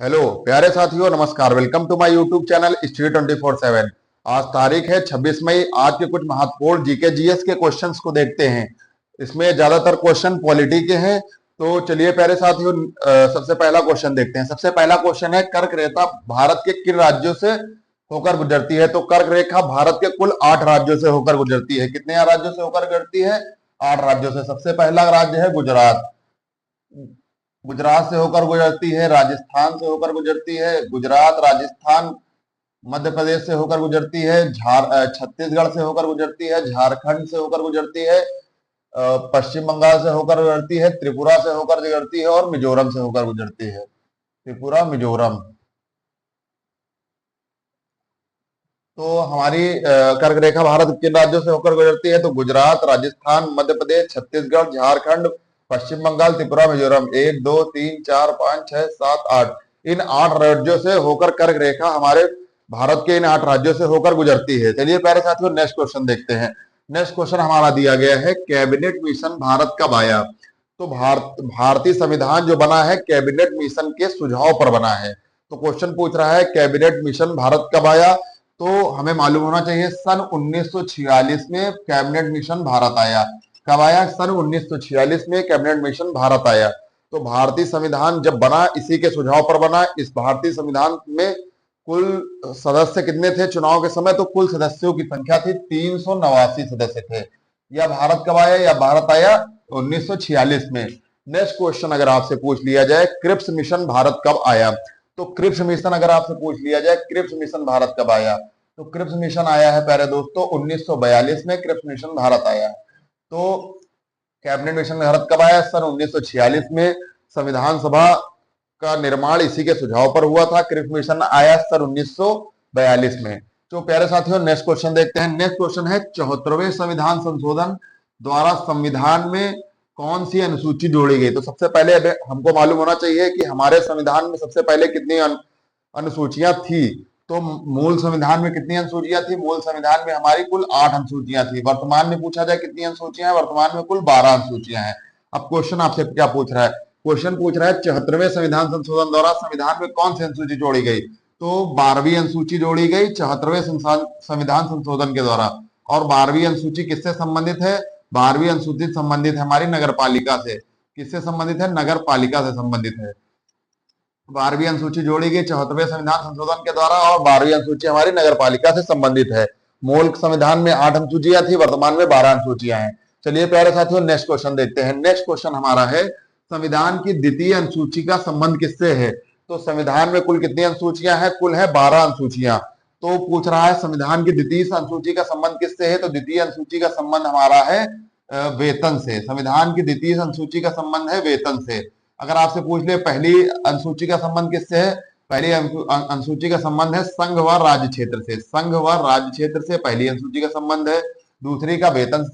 Hello प्यारे साथियों, नमस्कार। Welcome to my YouTube channel study 24/7। आज तारीख है 26 मई। आज के कुछ महत्वपूर्ण जीके जीएस के क्वेश्चंस को देखते हैं। इसमें ज्यादातर क्वेश्चन पॉलिटी के हैं। तो चलिए प्यारे साथियों, सबसे पहला क्वेश्चन देखते हैं। सबसे पहला क्वेश्चन है, कर्क रेखा भारत के किन राज्यों से होकर गुजरती है? तो कर्क रेखा भारत के कुल 8 राज्यों से होकर गुजरती है। कितने राज्यों से होकर गुजरती है? 8 राज्यों से। सबसे पहला राज्य है गुजरात। गुजरात से होकर गुजरती है, राजस्थान से होकर गुजरती है, गुजरात, राजस्थान, मध्य प्रदेश से होकर गुजरती है, छत्तीसगढ़ से होकर गुजरती है, झारखंड से होकर गुजरती है, पश्चिम बंगाल से होकर गुजरती है, त्रिपुरा से होकर गुजरती है और मिजोरम से होकर गुजरती है। त्रिपुरा, मिजोरम। तो हमारी कर्क रेखा भारत किन राज्यों से होकर गुजरती है? तो गुजरात, राजस्थान, मध्य प्रदेश, छत्तीसगढ़, झारखंड, पश्चिम बंगाल, त्रिपुरा, मिजोरम। 1 2 3 4 5 6 7 8, इन 8 राज्यों से होकर कर्क रेखा हमारे भारत के इन 8 राज्यों से होकर गुजरती है। चलिए प्यारे साथियों, नेक्स्ट क्वेश्चन देखते हैं। नेक्स्ट क्वेश्चन हमारा दिया गया है, कैबिनेट मिशन भारत कब आया? तो भारतीय संविधान जो बना है कैबिनेट मिशन के सुझाव पर बना है। तो क्वेश्चन पूछ रहा है, कैबिनेट मिशन भारत कब आया? तो हमें मालूम होना चाहिए सन 1946 में कैबिनेट मिशन भारत आया। कब आया? सन 1946 में कैबिनेट मिशन भारत आया। तो भारतीय संविधान जब बना इसी के सुझाव पर बना। इस भारतीय संविधान में कुल सदस्य कितने थे चुनाव के समय? तो कुल सदस्यों की संख्या थी 389 सदस्य थे। यह भारत कब आया? या भारत आया 1946 में। नेक्स्ट क्वेश्चन अगर आपसे पूछ लिया जाए, क्रिप्स मिशन भारत कब आया? तो क्रिप्स मिशन अगर आपसे पूछ लिया जाए, क्रिप्स मिशन भारत कब आया? तो क्रिप्स मिशन आया है प्यारे दोस्तों 1942 में क्रिप्स मिशन भारत आया। तो कैबिनेट मिशन भारत कब आया? सन 1946 में। संविधान सभा का निर्माण इसी के सुझाव पर हुआ था। क्रिप्स मिशन आया सन 1942 में। तो प्यारे साथियों, नेक्स्ट क्वेश्चन देखते हैं। नेक्स्ट क्वेश्चन है, 74वें संविधान संशोधन द्वारा संविधान में कौन सी अनुसूची जोड़ी गई? तो सबसे पहले हमको मालूम होना चाहिए कि हमारे संविधान में सबसे पहले कितनी अनुसूचियां थी। तो मूल संविधान में कितनी अनुसूचियां थी? मूल संविधान में हमारी कुल 8 अनुसूचियां थी। वर्तमान में पूछा जाए कितनी अनुसूचियां हैं? वर्तमान में कुल 12 अनुसूचियां हैं। अब क्वेश्चन आपसे क्या पूछ रहा है? क्वेश्चन पूछ रहा है, 74वें संविधान संशोधन द्वारा संविधान में कौन सी अनुसूची जोड़ी गई? तो 12वीं अनुसूची जोड़ी गई 74वें संविधान संशोधन के द्वारा। और 12वीं अनुसूची किससे संबंधित है? 12वीं अनुसूची संबंधित है हमारी नगर पालिका से। किससे संबंधित है? नगर पालिका से संबंधित है। 12वीं अनुसूची जोड़ी गई 74वें संविधान संशोधन के द्वारा और 12वीं अनुसूची हमारी नगर पालिका से संबंधित है। मूल संविधान में 8 अनुसूचियां थी, वर्तमान में 12 अनुसूचियां हैं। चलिए प्यारे साथियों, नेक्स्ट क्वेश्चन देखते हैं। नेक्स्ट क्वेश्चन हमारा है, संविधान की द्वितीय अनुसूची का संबंध किससे है? तो संविधान में कुल कितनी अनुसूचियां हैं? कुल है 12 अनुसूचियां। तो पूछ रहा है संविधान की द्वितीय अनुसूची का संबंध किससे है? तो द्वितीय अनुसूची का संबंध हमारा है वेतन से। संविधान की द्वितीय अनुसूची का संबंध है वेतन से। अगर आपसे पूछ ले पहली अनुसूची का संबंध किससे है? पहली अनुसूची का संबंध है संघ व राज्य क्षेत्र से। संघ व राज्य क्षेत्र से पहली अनुसूची का संबंध है। दूसरी का वेतन से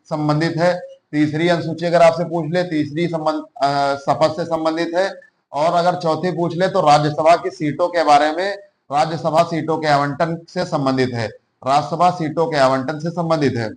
संबंधित है। तीसरी अनुसूची अगर आपसे पूछ ले, तीसरी शपथ से संबंधित है। और अगर चौथी पूछ ले तो राज्यसभा की सीटों के बारे में, राज्यसभा सीटों के आवंटन से संबंधित है। राज्यसभा सीटों के आवंटन से संबंधित है।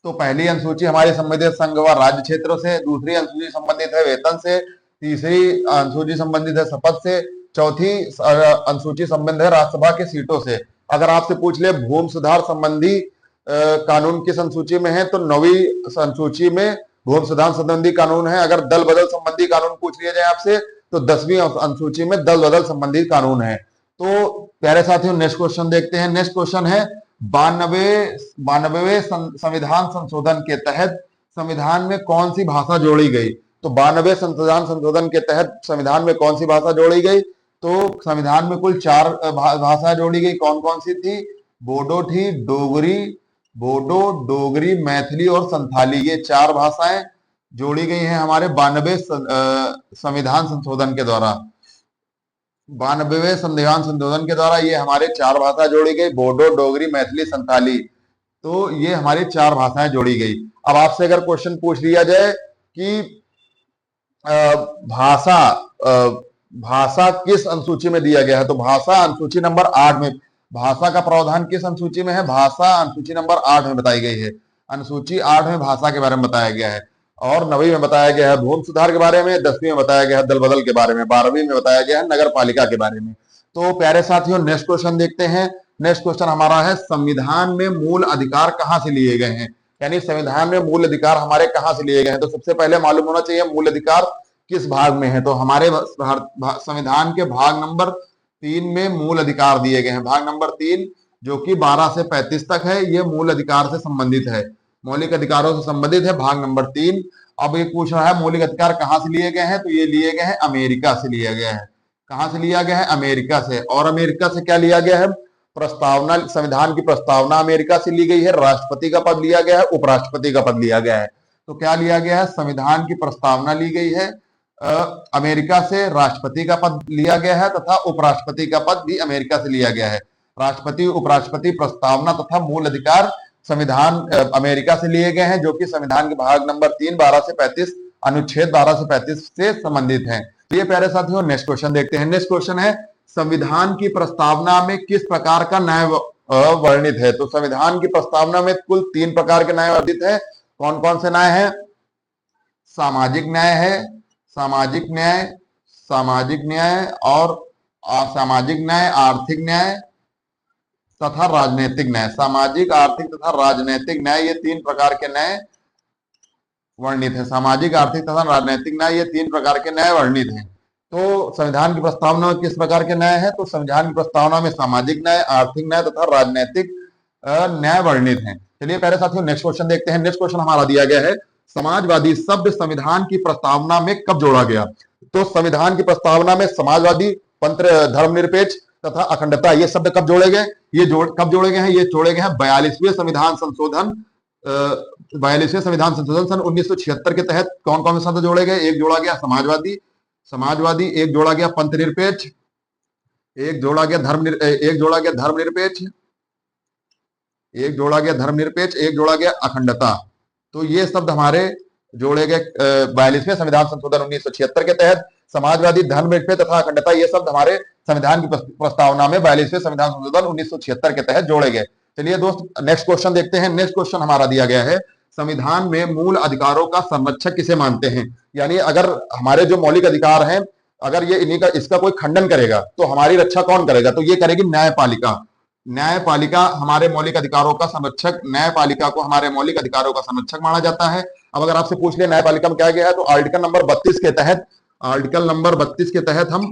तो पहली अनुसूची हमारी संबंधित संघ व राज्य क्षेत्रों से, दूसरी अनुसूची संबंधित है वेतन से, तीसरी अनुसूची संबंधित है शपथ से, चौथी अनुसूची संबंधित है राज्यसभा की सीटों से। अगर आपसे पूछ ले भूमि सुधार संबंधी कानून किस अनुसूची में है? तो 9वीं अनुसूची में भूमि सुधार संबंधी कानून है। अगर दल बदल संबंधी कानून पूछ लिया जाए आपसे तो 10वीं अनुसूची में दल बदल संबंधी कानून है। तो प्यारे साथियों, नेक्स्ट क्वेश्चन देखते हैं। नेक्स्ट क्वेश्चन है, 92वें संविधान संशोधन के तहत संविधान में कौन सी भाषा जोड़ी गई? तो 92वें संविधान संशोधन के तहत संविधान में कौन सी भाषा जोड़ी गई? तो संविधान में कुल 4 भाषाएं जोड़ी गई। कौन कौन सी थी? बोडो थी, डोगरी, मैथिली और संथाली। ये 4 भाषाएं जोड़ी गई हैं हमारे 92वें संविधान संशोधन के द्वारा। 92वें संविधान संशोधन के द्वारा ये हमारे 4 भाषा जोड़ी गई, बोडो, डोगरी, मैथिली, संथाली। तो ये हमारी 4 भाषाएं जोड़ी गई। अब आपसे अगर क्वेश्चन पूछ लिया जाए कि भाषा भाषा किस अनुसूची में दिया गया है? तो भाषा अनुसूची नंबर 8 में। भाषा का प्रावधान किस अनुसूची में है? भाषा अनुसूची नंबर 8 में बताई गई है। अनुसूची 8 में भाषा के बारे में बताया गया है। और 9वीं में बताया गया है भूमि सुधार के बारे में, 10वीं में बताया गया है दल बदल के बारे में, 12वीं में बताया गया है नगर पालिका के बारे में। तो प्यारे साथियों नेक्स्ट क्वेश्चन देखते हैं। नेक्स्ट क्वेश्चन हमारा है संविधान में मूल अधिकार कहां से लिए गए हैं, यानी संविधान में मूल अधिकार हमारे कहां से लिए गए हैं। तो सबसे पहले मालूम होना चाहिए मूल अधिकार किस भाग में है। तो हमारे संविधान के भाग नंबर 3 में मूल अधिकार दिए गए हैं। भाग नंबर 3 जो कि 12 से 35 तक है, ये मूल अधिकार से संबंधित है, मौलिक अधिकारों से संबंधित है भाग नंबर 3। अब ये पूछ रहा है मौलिक अधिकार कहां से लिए गए हैं, तो ये लिए गए हैं अमेरिका से लिया गया है। कहां से लिया गया है, अमेरिका से। और अमेरिका से क्या लिया गया है, प्रस्तावना, संविधान की प्रस्तावना अमेरिका से ली गई है, राष्ट्रपति का पद लिया गया है, उपराष्ट्रपति का पद लिया गया है। तो क्या लिया गया है, संविधान की प्रस्तावना ली गई है अमेरिका से, राष्ट्रपति का पद लिया गया है तथा उपराष्ट्रपति का पद भी अमेरिका से लिया गया है। राष्ट्रपति, उपराष्ट्रपति, प्रस्तावना तथा मूल अधिकार संविधान अमेरिका से लिए गए हैं, जो कि संविधान के भाग नंबर 3 12 से 35 अनुच्छेद 12 से 35 से संबंधित हैं। तो ये प्यारे साथियों नेक्स्ट क्वेश्चन देखते हैं। नेक्स्ट क्वेश्चन है संविधान की प्रस्तावना में किस प्रकार का न्याय वर्णित है। तो संविधान की प्रस्तावना में कुल 3 प्रकार के न्याय वर्णित है। कौन कौन से न्याय है, सामाजिक न्याय है, सामाजिक न्याय, सामाजिक न्याय और असामाजिक न्याय, आर्थिक न्याय तथा राजनीतिक न्याय। सामाजिक, आर्थिक तथा राजनीतिक न्याय, ये 3 प्रकार के न्याय वर्णित है। सामाजिक, आर्थिक तथा राजनीतिक न्याय, ये 3 प्रकार के न्याय वर्णित हैं। तो संविधान की प्रस्तावना में किस प्रकार के न्याय है, तो संविधान की प्रस्तावना में सामाजिक न्याय, आर्थिक न्याय तथा राजनीतिक न्याय वर्णित हैं। चलिए प्यारे साथियों नेक्स्ट क्वेश्चन देखते हैं। नेक्स्ट क्वेश्चन हमारा दिया गया है समाजवादी शब्द संविधान की प्रस्तावना में कब जोड़ा गया। तो संविधान की प्रस्तावना में समाजवादी, धर्मनिरपेक्ष तथा अखंडता, ये शब्द कब जोड़े गए, कब जोड़े गए हैं, ये जोड़े गए हैं 42वें संविधान संशोधन 42वें संविधान संशोधन सन 1976 के तहत। कौन कौन से शब्द जोड़े गए, एक जोड़ा गया समाजवादी, एक जोड़ा गया पंथ निरपेक्ष, एक जोड़ा गया धर्मनिरपेक्ष, एक जोड़ा गया अखंडता। तो ये शब्द हमारे जोड़े गए 42वें संविधान संशोधन 1976 के तहत। समाजवादी, धर्मनिरपेक्ष तथा अखंडता, ये शब्द हमारे संविधान की प्रस्तावना में 42वें संविधान संशोधन 1976 के तहत जोड़े गए। चलिए दोस्त नेक्स्ट क्वेश्चन देखते हैं। नेक्स्ट क्वेश्चन हमारा दिया गया है संविधान में मूल अधिकारों का संरक्षक किसे मानते हैं। यानी अगर हमारे जो मौलिक अधिकार हैं, अगर ये इसका कोई खंडन करेगा तो हमारी रक्षा कौन करेगा, तो ये करेगी न्यायपालिका। न्यायपालिका हमारे मौलिक अधिकारों का संरक्षक, न्यायपालिका को हमारे मौलिक अधिकारों का संरक्षक माना जाता है। अब अगर आपसे पूछ लिया न्यायपालिका में क्या गया है, तो आर्टिकल नंबर 32 के तहत, हम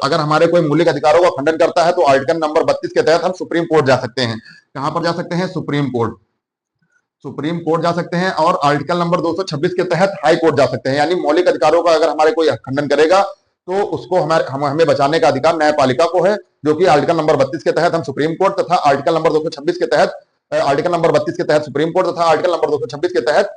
अगर हमारे कोई मौलिक अधिकारों का खंडन करता है तो आर्टिकल नंबर 32 के तहत हम सुप्रीम कोर्ट जा सकते हैं। कहां पर जा सकते हैं, सुप्रीम कोर्ट जा सकते हैं। और आर्टिकल नंबर 226 के तहत हाई कोर्ट जा सकते हैं। यानी मौलिक अधिकारों का अगर हमारे कोई खंडन करेगा तो उसको हमें बचाने का अधिकार न्यायपालिका को है, जो कि आर्टिकल नंबर 32 के तहत हम सुप्रीम कोर्ट तथा आर्टिकल नंबर 226 के तहत, आर्टिकल नंबर 32 के तहत सुप्रीम कोर्ट तथा आर्टिकल नंबर 226 के तहत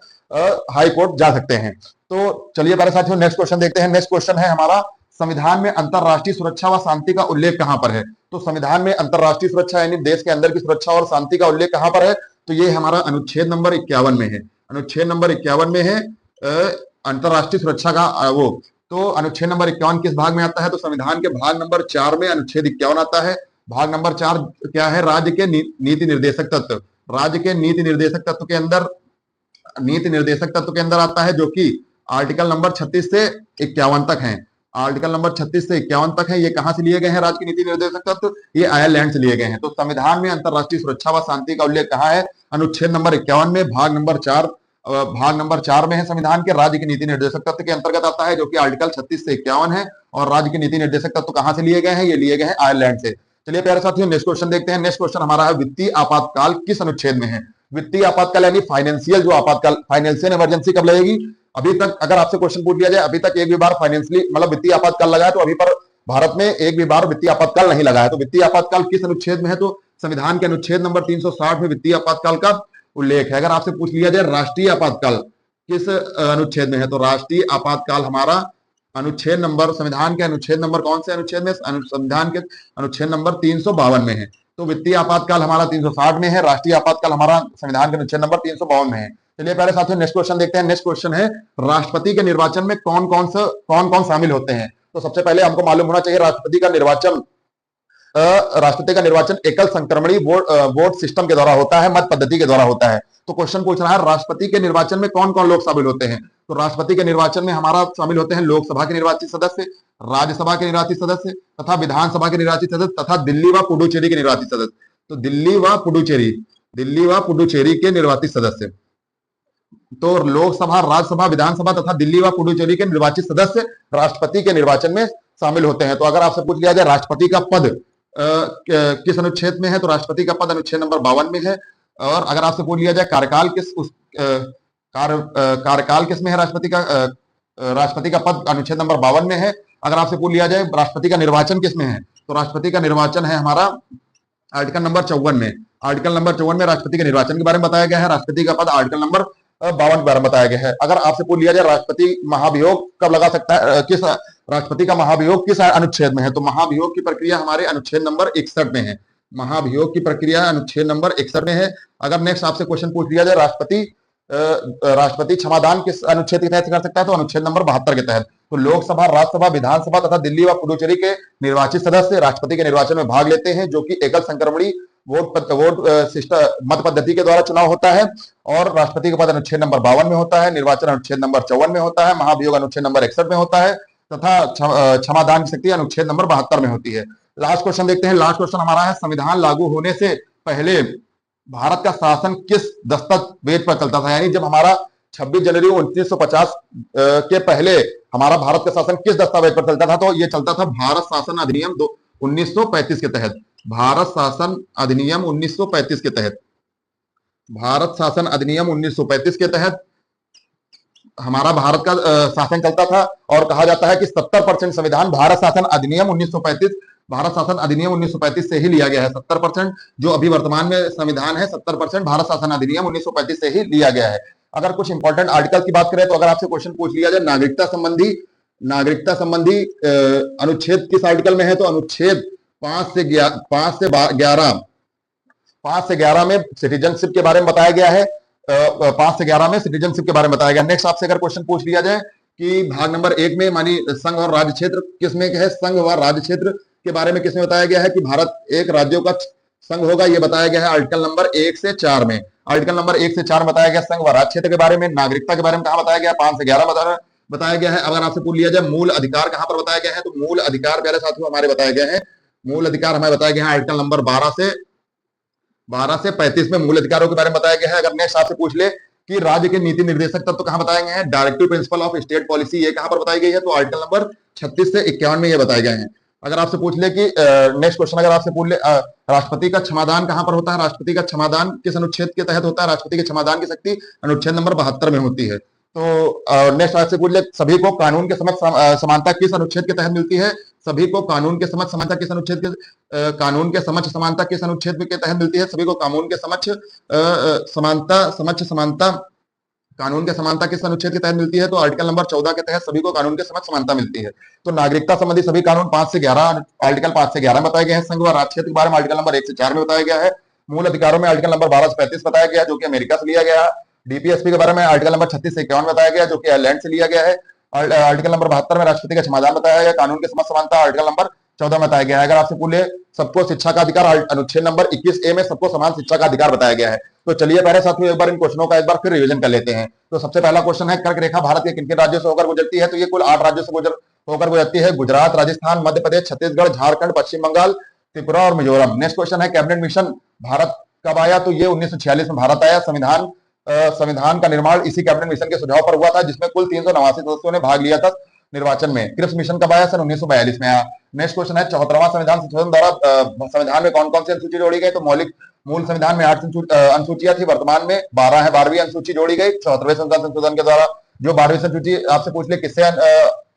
हाई कोर्ट जा सकते हैं। तो चलिए प्यारे साथियों नेक्स्ट क्वेश्चन देखते हैं। नेक्स्ट क्वेश्चन है हमारा संविधान में अंतरराष्ट्रीय सुरक्षा व शांति का उल्लेख कहां पर है। तो संविधान में अंतरराष्ट्रीय सुरक्षा यानी देश के अंदर की सुरक्षा और शांति का उल्लेख कहां पर है, तो ये हमारा अनुच्छेद नंबर 51 में है। अनुच्छेद नंबर 51 में है अंतरराष्ट्रीय सुरक्षा का वो। तो अनुच्छेद नंबर 51 किस भाग में आता है, तो संविधान के भाग नंबर 4 में अनुच्छेद 51 आता है। भाग नंबर 4 क्या है, राज्य के नीति निर्देशक तत्व। राज्य के नीति निर्देशक तत्व के अंदर आता है, जो कि आर्टिकल नंबर 36 से 51 तक है। आर्टिकल नंबर 36 से 51 तक है। ये कहां से लिए गए हैं राज्य के नीति निर्देशक तत्व, ये आयरलैंड से लिए गए हैं। तो संविधान में अंतरराष्ट्रीय सुरक्षा व शांति का उल्लेख कहां है, अनुच्छेद नंबर 51 में, भाग नंबर 4 में है। संविधान के राज्य के नीति निर्देशक तत्व के अंतर्गत आता है, जो कि आर्टिकल 36 से 51 है। और राज्य के नीति निर्देशक तत्व कहां से लिए गए हैं, ये लिए गए हैं आयरलैंड से। चलिए प्यारे साथियों नेक्स्ट क्वेश्चन देखते हैं। नेक्स्ट क्वेश्चन हमारा है वित्तीय आपातकाल किस अनुच्छेद में है। वित्तीय आपातकाल यानी फाइनेंशियल जो आपातकाल, फाइनेंशियल इमरजेंसी कब लगेगी। अभी तक अगर आपसे क्वेश्चन पूछ लिया जाए, अभी तक एक भी बार फाइनेंशियली मतलब वित्तीय आपातकाल लगा है, तो अभी पर भारत में एक भी बार वित्तीय आपातकाल नहीं लगा है। तो वित्तीय आपातकाल किस अनुच्छेद में है, तो संविधान के अनुच्छेद नंबर 360 में वित्तीय आपातकाल का उल्लेख है। अगर आपसे पूछ लिया जाए राष्ट्रीय आपातकाल किस अनुच्छेद में है, तो राष्ट्रीय आपातकाल हमारा अनुच्छेद नंबर, संविधान के अनुच्छेद नंबर कौन से अनुच्छेद में, संविधान के अनुच्छेद नंबर 352 में है। तो वित्तीय आपातकाल हमारा 360 में है, राष्ट्रीय आपातकाल हमारा संविधान के अनुच्छेद नंबर 352 में है। चलिए प्यारे साथियों नेक्स्ट क्वेश्चन देखते हैं। नेक्स्ट क्वेश्चन है राष्ट्रपति के निर्वाचन में कौन कौन शामिल होते हैं। तो सबसे पहले हमको मालूम होना चाहिए राष्ट्रपति का निर्वाचन एकल संक्रमणी वोट सिस्टम के द्वारा होता है, मत पद्धति के द्वारा होता है। तो क्वेश्चन पूछ रहा है राष्ट्रपति के निर्वाचन में कौन कौन लोग शामिल होते हैं। तो राष्ट्रपति के निर्वाचन में हमारा शामिल होते हैं लोकसभा के निर्वाचित सदस्य, राज्यसभा के निर्वाचित सदस्य तथा विधानसभा के निर्वाचित सदस्य तथा दिल्ली व पुडुचेरी के निर्वाचित सदस्य। तो दिल्ली व पुडुचेरी के निर्वाचित सदस्य, तो लोकसभा, राज्यसभा, विधानसभा तथा दिल्ली व पुडुचेरी के निर्वाचित सदस्य राष्ट्रपति के निर्वाचन में शामिल होते हैं। तो अगर आपसे पूछ लिया जाए राष्ट्रपति का पद किस अनुच्छेद में है, तो राष्ट्रपति का पद अनुच्छेद नंबर 52 में है। और अगर आपसे पूछ लिया जाए कार्यकाल किस में है, राष्ट्रपति का पद अनुच्छेद नंबर 52 में है। अगर आपसे पूछ लिया जाए राष्ट्रपति का निर्वाचन किस में है, तो राष्ट्रपति का निर्वाचन है हमारा आर्टिकल नंबर 54 में। आर्टिकल नंबर 54 में राष्ट्रपति के निर्वाचन के बारे में बताया गया है। राष्ट्रपति का पद आर्टिकल नंबर 52 के बारे में बताया गया है। अगर आपसे पूछ लिया जाए राष्ट्रपति महाभियोग कब लगा सकता है, किस राष्ट्रपति का महाभियोग किस अनुच्छेद में है, तो महाभियोग की प्रक्रिया हमारे अनुच्छेद नंबर 61 में है। महाभियोग की प्रक्रिया अनुच्छेद नंबर 61 में है। अगर नेक्स्ट आपसे क्वेश्चन पूछ लिया जाए राष्ट्रपति क्षमादान किस अनुच्छेद के तहत कर सकता है, तो अनुच्छेद नंबर 72 के तहत। तो लोकसभा, राज्यसभा, विधानसभा तथा दिल्ली व पुडुचेरी के निर्वाचित सदस्य राष्ट्रपति के निर्वाचन में भाग लेते हैं, जो कि एकल संक्रमणी वोट सिस्टम मत पद्धति के द्वारा चुनाव होता है। और राष्ट्रपति का पद अनुच्छेद नंबर 52 में होता है, निर्वाचन अनुच्छेद नंबर 54 में होता है, महाभियोग अनुच्छेद नंबर 61 में होता है तथा क्षमादान की शक्ति अनुच्छेद नंबर 72 में होती है। लास्ट क्वेश्चन देखते हैं। लास्ट क्वेश्चन हमारा है, संविधान लागू होने से पहले भारत का शासन किस दस्तावेज पर चलता था, यानी जब हमारा 26 जनवरी 1950 के पहले हमारा भारत का शासन किस दस्तावेज पर चलता था, तो ये चलता था भारत शासन अधिनियम 1935 के तहत। भारत शासन अधिनियम 1935 के तहत, भारत शासन अधिनियम 1935 के तहत हमारा भारत का शासन चलता था। और कहा जाता है कि 70% संविधान भारत शासन अधिनियम 1935 से ही लिया गया है। 70% जो अभी वर्तमान में संविधान है, 70% भारत शासन अधिनियम 1935 से ही लिया गया है। अगर कुछ इंपॉर्टेंट आर्टिकल की बात करें, तो अगर आपसे क्वेश्चन पूछ लिया जाए नागरिकता संबंधी अनुच्छेद किस आर्टिकल में है, तो अनुच्छेद 5 से 11 में सिटीजनशिप के बारे में बताया गया है। 5 से 11 में सिटीजनशिप के बारे में बताया गया। नेक्स्ट आपसे अगर क्वेश्चन पूछ लिया जाए कि भाग नंबर 1 में मानी संघ और राज्य क्षेत्र किसमें है, संघ व राज्य क्षेत्र के बारे में किसमें बताया गया है कि भारत एक राज्यों का संघ होगा, यह बताया गया है आर्टिकल नंबर 1 से 4 में। आर्टिकल नंबर 1 से 4 में बताया गया संघ व राज्य क्षेत्र के बारे में। नागरिकता के बारे में कहां बताया गया, 5 से 11 बताया गया है। अगर आपसे पूछ लिया जाए मूल अधिकार कहां पर बताया गया है, तो मूल अधिकार प्यारे साथियों हमारे बताए गए हैं, मूल अधिकार हमें बताया गया है आर्टिकल नंबर 12 से 35 में मूल अधिकारों के बारे में बताया गया है। अगर नेक्स्ट आपसे पूछ ले कि राज्य के नीति निर्देशक तत्व तो कहां बताए गए हैं, directive principle of state policy, ये कहां पर बताई गई है, तो आर्टिकल नंबर 36 से 51 में ये बताए गए हैं। अगर आपसे पूछ ले कि नेक्स्ट क्वेश्चन अगर आपसे पूछ ले राष्ट्रपति का क्षमादान कहां पर होता है, राष्ट्रपति का क्षमादान किस अनुच्छेद के तहत होता है, राष्ट्रपति के क्षमादान की शक्ति अनुच्छेद नंबर 72 में होती है। तो नेक्स्ट आपसे पूछ ले सभी को कानून के समक्ष समानता किस अनुच्छेद के तहत मिलती है, सभी को कानून के समक्ष समानता किस अनुच्छेद के कानून के समक्ष समानता किस अनुच्छेद के तहत मिलती है, सभी को कानून के समक्ष समानता कानून के समानता किस अनुच्छेद के तहत मिलती है, तो आर्टिकल नंबर 14 के तहत सभी को कानून के समक्ष समानता मिलती है। तो नागरिकता संबंधी सभी कानून 5 से 11 आर्टिकल 5 से 11 में बताए गए हैं। संघ व राज्य क्षेत्र के बारे में आर्टिकल नंबर 1 से 4 में बताया गया है। मूल अधिकारों में आर्टिकल नंबर 12 से 35 बताया गया है, जो कि अमेरिका से लिया गया है। डीपीएसपी के बारे में आर्टिकल नंबर 36 से 51 बताया गया, जो कि आयरलैंड से लिया गया है। आर्टिकल नंबर 72 में राष्ट्रपति का क्षमादान बताया गया, कानून के समक्ष समानता आर्टिकल नंबर 14 में बताया गया है। अगर आपसे पूछे सबको शिक्षा का अधिकार, अनुच्छेद नंबर 21A में सबको समान शिक्षा का अधिकार बताया गया है। तो चलिए पहले साथियों एक बार इन क्वेश्चनों का एक बार फिर रिवीजन कर लेते हैं। तो सबसे पहला क्वेश्चन है, कर्क रेखा भारत के किन किन राज्यों से होकर गुजरती है, तो ये कुल 8 राज्यों से होकर गुजरती है, गुजरात, राजस्थान, मध्य प्रदेश, छत्तीसगढ़, झारखंड, पश्चिम बंगाल, त्रिपुरा और मिजोरम। नेक्स्ट क्वेश्चन है, कैबिनेट मिशन भारत कब आया, तो ये 1946 में भारत आया। संविधान का निर्माण इसी कैबिनेट मिशन के सुझाव पर हुआ था, जिसमें कुल 389 सदस्यों ने भाग लिया था निर्वाचन में। क्रिप्स मिशन कब आया, सन 1942 में आया। नेक्स्ट क्वेश्चन है, 74वां संविधान संशोधन द्वारा संविधान में कौन कौन सी अनुसूची जोड़ी गई, तो मूल संविधान में 8 अनुसूचियां थी, वर्तमान में 12 है, 12वीं अनुसूची जोड़ी गई 74वें संविधान संशोधन के द्वारा। जो 12वीं अनुसूची आपसे पूछ ले किससे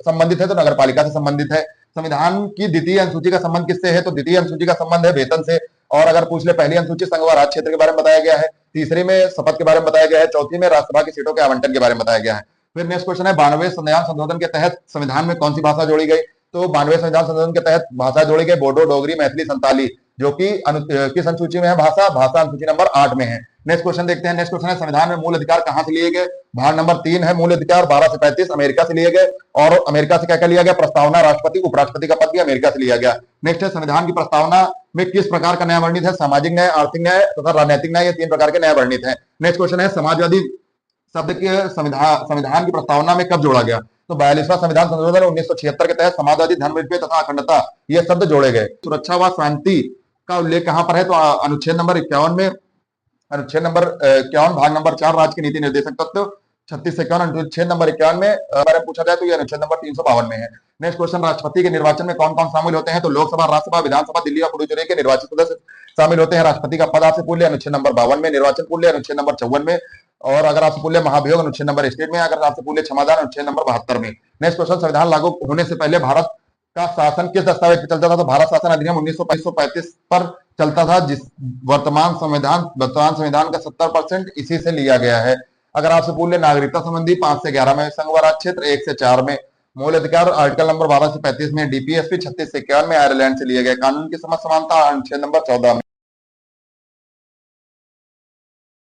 संबंधित है, तो नगर पालिका से संबंधित है। संविधान की द्वितीय अनुसूची का संबंध किससे है, तो द्वितीय अनुसूची का संबंध है वेतन से। और अगर पूछ ले पहली अनुसूची संघ व राज्य क्षेत्र के बारे में बताया गया है, तीसरी में शपथ के बारे में बताया गया है, चौथी में राज्यसभा की सीटों के आवंटन के बारे में बताया गया है। फिर नेक्स्ट क्वेश्चन है, 92वें संविधान संशोधन के तहत संविधान में कौन सी भाषा जोड़ी गई, तो 92वें संविधान संशोधन के तहत भाषा जोड़ी गई बोडो, डोगरी, मैथिली, संताली, जो कि किस अनुसूची में है, भाषा अनुसूची नंबर 8 में है। नेक्स्ट क्वेश्चन देखते हैं। नेक्स्ट क्वेश्चन है, संविधान में मूल अधिकार कहां से लिए गए, भाग नंबर 3 है मूल अधिकार 12 से 35 अमेरिका से लिए गए। और अमेरिका से क्या क्या लिया गया, प्रस्तावना, राष्ट्रपति, उपराष्ट्रपति का पद भी अमेरिका से लिया गया। नेक्स्ट है, संविधान की प्रस्तावना में किस प्रकार का न्याय वर्णित है, सामाजिक न्याय, आर्थिक न्याय तथा राजनीतिक न्याय, ये 3 प्रकार के न्याय वर्णित है। नेक्स्ट क्वेश्चन है, शब्द के संविधान की प्रस्तावना में कब जोड़ा गया? तो 42वां संविधान संशोधन 1976 के तहत समाजवादी, धर्मनिरपेक्ष तथा अखंडता ये शब्द जोड़े गए। सुरक्षा व शांति का उल्लेख कहां पर है? तो अनुच्छेद नंबर 51 में, अनुच्छेद नंबर 51 भाग नंबर 4 राज्य के नीति निर्देशक तत्व 36 से 51, अनुच्छेद नंबर 51 में बारे में पूछा जाए तो ये अनुच्छेद नंबर 352 में है। नेक्स्ट क्वेश्चन, राष्ट्रपति के निर्वाचन में कौन कौन शामिल होते हैं? तो लोकसभा, राज्यसभा, विधानसभा, दिल्ली और पुडुचेरी के निर्वाचित सदस्य शामिल होते हैं। राष्ट्रपति का पद आपसे पूछ लिया अनुच्छेद नंबर 52 में, निर्वाचन पूछ लिया अनुच्छेद नंबर 54 में, और अगर आपसे पूछ लिया महाभियोग अनुच्छेद नंबर 61 में, अगर आपसे पूछ लिया क्षमादान अनुच्छेद नंबर 72 में। नेक्स्ट क्वेश्चन, संविधान लागू होने से पहले भारत का शासन किस दस्तावेज पर चलता था? तो भारत शासन अधिनियम 1935 पर चलता था, जिस वर्तमान संविधान का 70% इसी से लिया गया है। अगर आपसे पूछ ले नागरिकता संबंधी 5 से 11 में, संघ व राज्य क्षेत्र 1 से 4 में, मूल अधिकार आर्टिकल नंबर 12 से 35 में, डीपीएसपी 36 से 51 में, आयरलैंड से लिए गए, कानून की समझ समानता अनुच्छेद नंबर 14 में।